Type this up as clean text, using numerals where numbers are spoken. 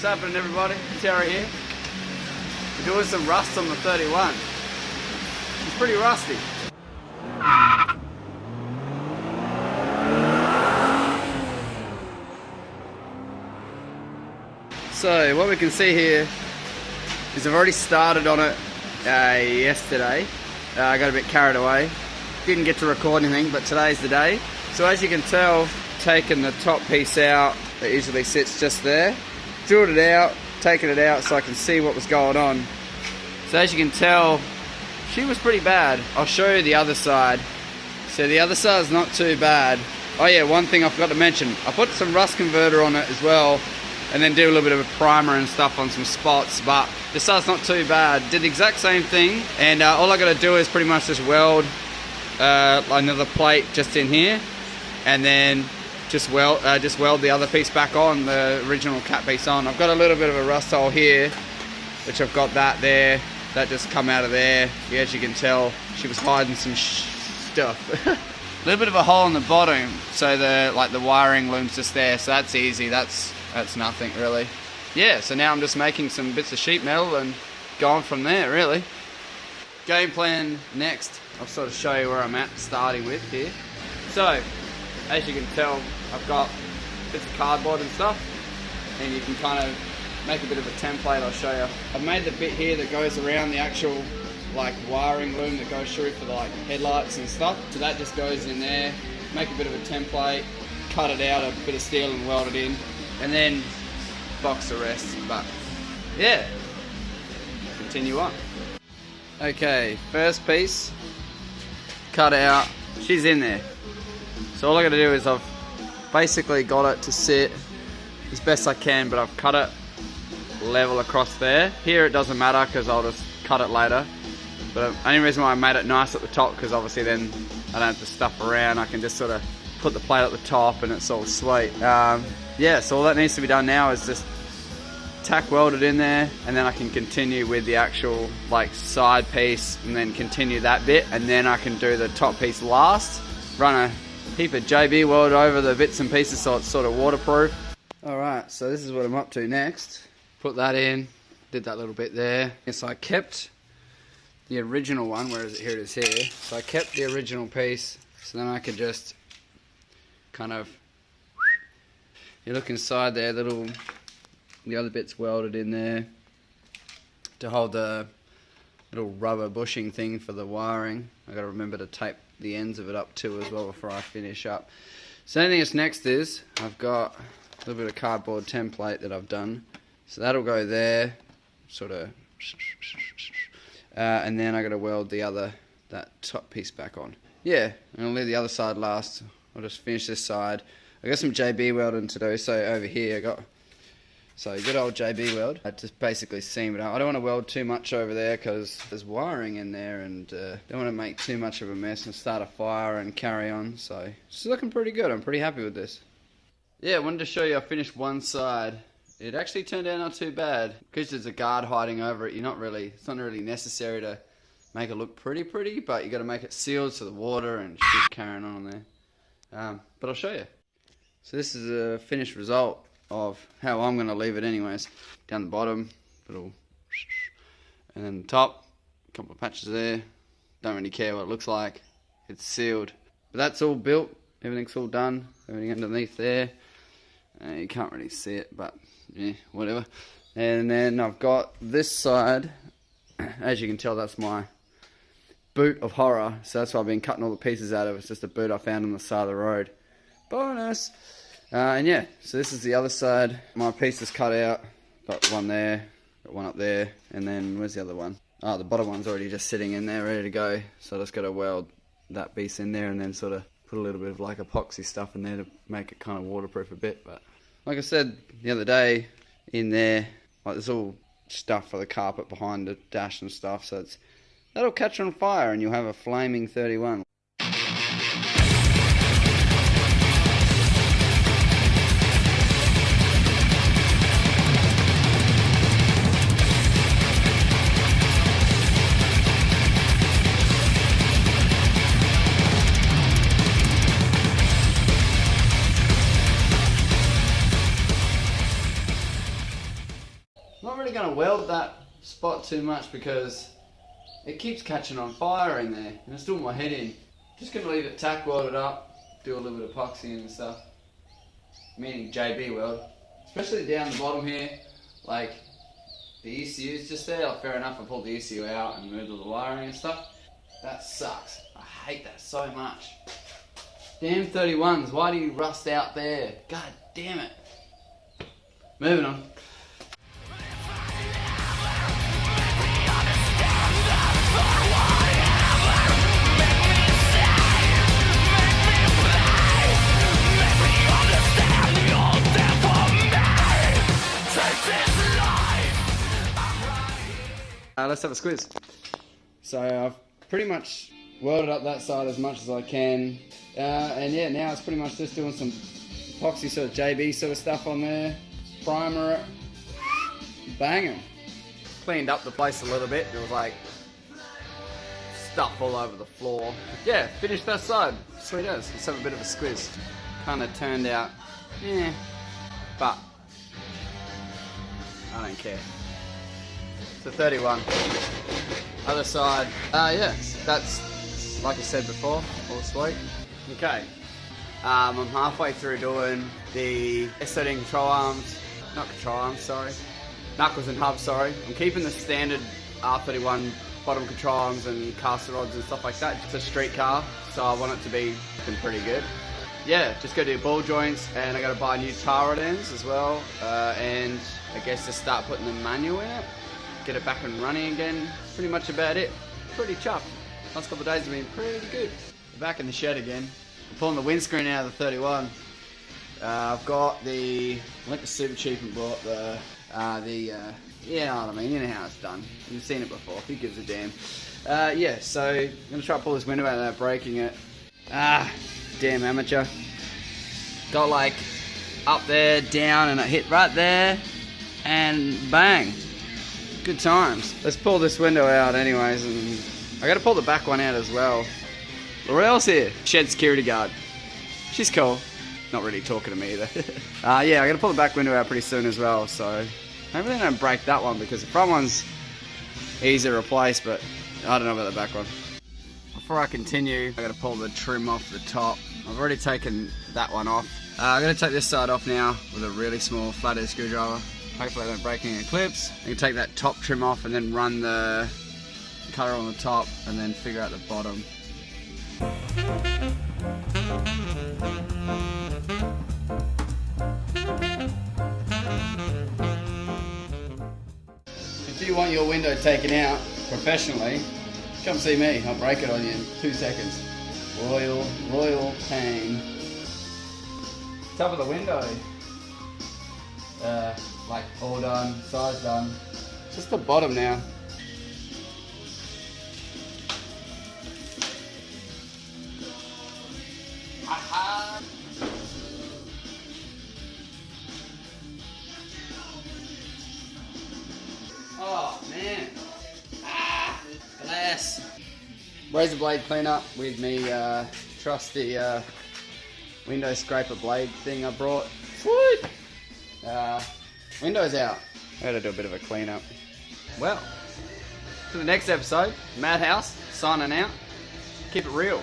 What's happening, everybody? Terry here. We're doing some rust on the 31. It's pretty rusty. So what we can see here is I've already started on it yesterday. I got a bit carried away. Didn't get to record anything, but today's the day. So as you can tell, taking the top piece out, it usually sits just there. Drilled it out, taken it out so I can see what was going on. So as you can tell, she was pretty bad. I'll show you the other side. So the other side is not too bad. Oh yeah, one thing I forgot to mention. I put some rust converter on it as well, and then did a little bit of a primer and stuff on some spots, but this side's not too bad. Did the exact same thing, and all I gotta do is pretty much just weld another plate just in here, and then just weld the other piece back on, the original cap piece on. I've got a little bit of a rust hole here, which I've got that there. That just come out of there. Yeah, as you can tell, she was hiding some stuff. A little bit of a hole in the bottom, so the wiring loom's just there, so that's easy. That's nothing really. Yeah, so now I'm just making some bits of sheet metal and going from there really. Game plan next, I'll sort of show you where I'm at starting with here. So, as you can tell, I've got bits of cardboard and stuff, and you can kind of make a bit of a template. I'll show you. I've made the bit here that goes around the actual wiring loom that goes through for the headlights and stuff. So that just goes in there, make a bit of a template, cut it out, a bit of steel and weld it in, and then box the rest. But yeah, continue on. Okay, first piece cut out, she's in there. So all I gotta do is I've basically got it to sit as best I can, but I've cut it level across there. Here it doesn't matter because I'll just cut it later, but the only reason why I made it nice at the top, because obviously then I don't have to stuff around. I can just sort of put the plate at the top and it's all sweet. Yeah, so all that needs to be done now is just tack weld it in there, and then I can continue with the actual side piece, and then continue that bit, and then I can do the top piece last. Run a heap of JB weld over the bits and pieces so it's sort of waterproof. Alright, so this is what I'm up to next. Put that in, did that little bit there. So I kept the original one, where is it? Here it is here. So I kept the original piece, so then I could just kind of, you look inside there, the other bit's welded in there to hold the little rubber bushing thing for the wiring. I gotta remember to tape the ends of it up too as well before I finish up. So anything that's next is, I've got a little bit of cardboard template that I've done. So that'll go there, sort of, and then I gotta weld that top piece back on. Yeah, and I'll leave the other side last. I'll just finish this side. I got some JB welding to do, so over here I got good old JB weld. I just basically seam it up. I don't want to weld too much over there because there's wiring in there, and don't want to make too much of a mess and start a fire and carry on. So it's looking pretty good. I'm pretty happy with this. Yeah, I wanted to show you I finished one side. It actually turned out not too bad. Because there's a guard hiding over it, it's not really necessary to make it look pretty, but you got to make it sealed so the water and shit carrying on there. But I'll show you. So this is a finished result of how I'm going to leave it anyways. Down the bottom, little, and then the top, a couple of patches there. Don't really care what it looks like. It's sealed. But that's all built. Everything's all done. Everything underneath there. You can't really see it, but yeah, whatever. And then I've got this side. As you can tell, that's my boot of horror. So that's why I've been cutting all the pieces out of. It's just a boot I found on the side of the road. Bonus! And yeah, so this is the other side. My piece is cut out. Got one there, got one up there, and then where's the other one? Oh, the bottom one's already just sitting in there, ready to go. So I just got to weld that piece in there and then sort of put a little bit of epoxy stuff in there to make it kind of waterproof a bit. But like I said the other day, in there, there's all stuff for the carpet behind the dash and stuff, so that'll catch on fire and you'll have a flaming 31. I'm not really going to weld that spot too much because it keeps catching on fire in there and it's doing my head in. Just going to leave it tack welded up, do a little bit of epoxy and stuff, meaning JB weld. Especially down the bottom here, like the ECU's just there. Oh, fair enough, I pulled the ECU out and moved all the wiring and stuff. That sucks. I hate that so much. Damn 31s, why do you rust out there? God damn it. Moving on. Let's have a squeeze. So I've pretty much welded up that side as much as I can. And yeah, now it's pretty much just doing some epoxy sort of JB sort of stuff on there. Primer it. Bang 'em. Cleaned up the place a little bit. There was like stuff all over the floor. Yeah, finished that side. Sweet as. Let's have a bit of a squeeze. Kind of turned out, yeah, but I don't care. It's a 31. Other side, yeah, that's like I said before, all sweet. Okay, I'm halfway through doing the setting control arms, not control arms, sorry, knuckles and hubs, sorry. I'm keeping the standard R31 bottom control arms and caster rods and stuff like that. It's a street car, so I want it to be looking pretty good. Yeah, just go do ball joints, and I got to buy new tar rod ends as well, and I guess just start putting the manual in it. Get it back and running again. Pretty much about it. Pretty chuffed. Last couple of days have been pretty good. Back in the shed again. I'm pulling the windscreen out of the 31. I've got the, I went to Super Cheap and bought the, yeah, you know what I mean, you know how it's done. You've seen it before, who gives a damn. Yeah, so I'm going to try to pull this window out without breaking it. Damn amateur. Got like up there, down, and it hit right there, and bang. Good times. Let's pull this window out anyways, and I gotta pull the back one out as well. Laurel's here, shed security guard. She's cool. Not really talking to me either. Yeah, I gotta pull the back window out pretty soon as well, so hopefully I don't break that one because the front one's easy to replace, but I don't know about the back one. Before I continue, I gotta pull the trim off the top. I've already taken that one off. I'm gonna take this side off now with a really small flathead screwdriver. Hopefully I don't break any clips. You can take that top trim off and then run the cutter on the top and then figure out the bottom. If you want your window taken out professionally, come see me. I'll break it on you in 2 seconds. Royal pain. Top of the window. Like all done, sides done. Just the bottom now. Aha! Oh man! Glass. Razor blade cleanup with me trusty window scraper blade thing I brought. Sweet! Windows out. I gotta do a bit of a clean up. Well, for the next episode, Madhouse signing out. Keep it real.